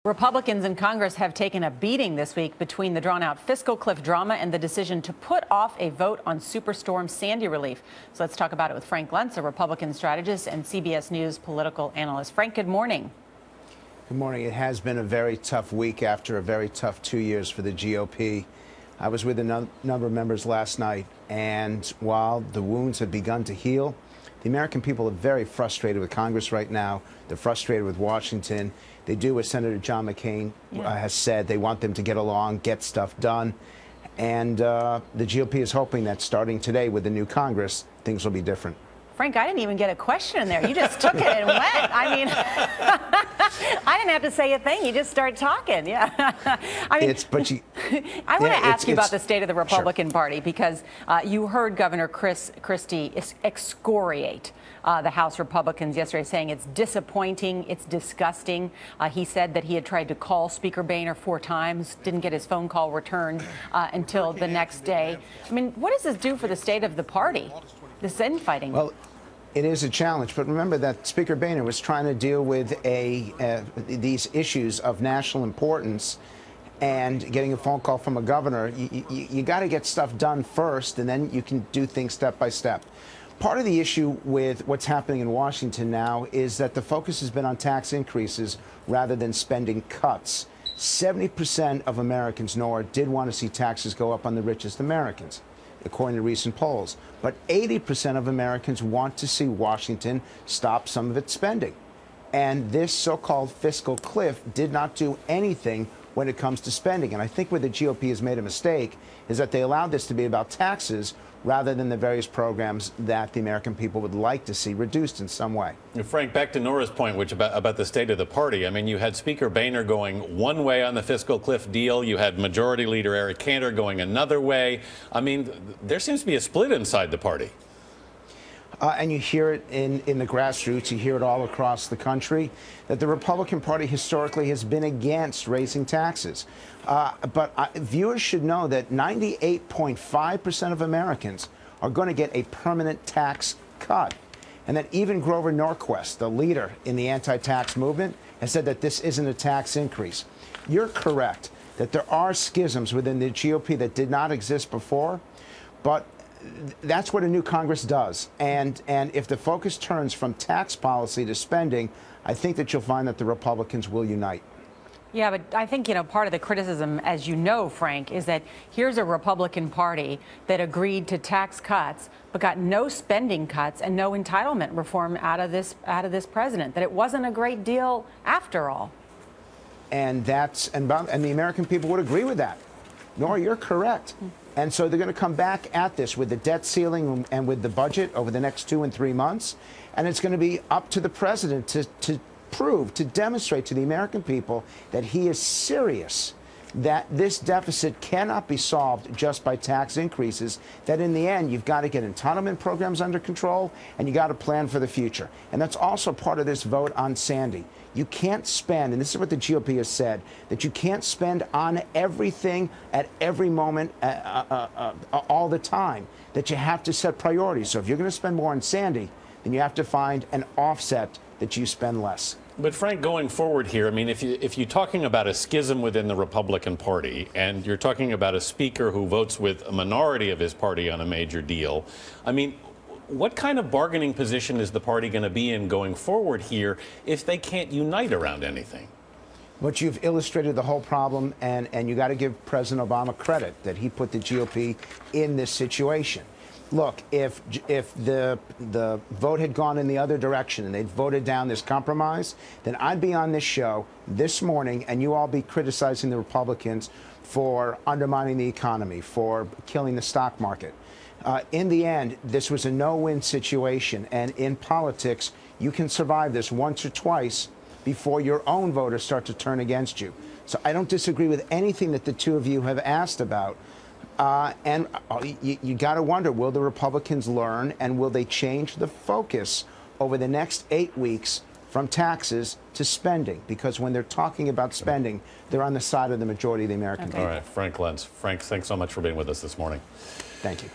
Republicans in Congress have taken a beating this week between the drawn-out fiscal cliff drama and the decision to put off a vote on Superstorm Sandy relief. So let's talk about it with Frank Luntz, a Republican strategist and CBS News political analyst. Frank, good morning. Good morning. It has been a very tough week after a very tough 2 years for the GOP. I was with a number of members last night, and while the wounds have begun to heal, the American people are very frustrated with Congress right now. They're frustrated with Washington. They do what Senator John McCain has said. They want them to get along, get stuff done. And the GOP is hoping that starting today with the new Congress, things will be different. Frank, I didn't even get a question in there. You just took it and went. I mean, I didn't have to say a thing. You just start talking. Yeah. I mean, I want to ask you about the state of the Republican Party, because you heard Governor Christie excoriate the House Republicans yesterday, saying it's disappointing, it's disgusting. He said that he had tried to call Speaker Boehner 4 times, didn't get his phone call returned until the next day. I mean, what does this do for the state of the party, this infighting? Well, it is a challenge, but remember that Speaker Boehner was trying to deal with these issues of national importance, and getting a phone call from a governor, you got to get stuff done first, and then you can do things step by step. Part of the issue with what's happening in Washington now is that the focus has been on tax increases rather than spending cuts. 70% of Americans, Norah, did want to see taxes go up on the richest Americans, according to recent polls. But 80% of Americans want to see Washington stop some of its spending. And this so-called fiscal cliff did not do anything when it comes to spending. And I think where the GOP has made a mistake is that they allowed this to be about taxes rather than the various programs that the American people would like to see reduced in some way. Frank, back to Norah's point, which about the state of the party. I mean, you had Speaker Boehner going one way on the fiscal cliff deal. You had Majority Leader Eric Cantor going another way. I mean, there seems to be a split inside the party. And you hear it in the grassroots, you hear it all across the country, that the Republican Party historically has been against raising taxes. But viewers should know that 98.5% of Americans are going to get a permanent tax cut. And that even Grover Norquist, the leader in the anti-tax movement, has said that this isn't a tax increase. You're correct that there are schisms within the GOP that did not exist before, but that's what a new Congress does. And if the focus turns from tax policy to spending, I think that you'll find that the Republicans will unite. Yeah, but I think, part of the criticism, as you know, Frank, is that here's a Republican Party that agreed to tax cuts but got no spending cuts and no entitlement reform out of this president, that it wasn't a great deal after all. And the American people would agree with that. Norah, you're correct. And so they're going to come back at this with the debt ceiling and with the budget over the next 2 and 3 months. And it's going to be up to the president to prove, to demonstrate to the American people that he is serious, that this deficit cannot be solved just by tax increases, that in the end, you've got to get entitlement programs under control and you got to plan for the future. And that's also part of this vote on Sandy. You can't spend, and this is what the GOP has said, that you can't spend on everything at every moment all the time, that you have to set priorities. So if you're going to spend more on Sandy, then you have to find an offset that you spend less. But Frank, going forward here, I mean, if you're talking about a schism within the Republican Party and you're talking about a speaker who votes with a minority of his party on a major deal, I mean, what kind of bargaining position is the party going to be in going forward here if they can't unite around anything? But you've illustrated the whole problem, and you got to give President Obama credit that he put the GOP in this situation. Look, if the vote had gone in the other direction and they'd voted down this compromise, then I'd be on this show this morning and you all be criticizing the Republicans for undermining the economy, for killing the stock market. In the end, this was a no-win situation, and in politics, you can survive this once or twice before your own voters start to turn against you. So I don't disagree with anything that the two of you have asked about. You got to wonder, will the Republicans learn, and will they change the focus over the next 8 weeks from taxes to spending? Because when they're talking about spending, they're on the side of the majority of the American people. All right, Frank Luntz. Frank, thanks so much for being with us this morning. Thank you.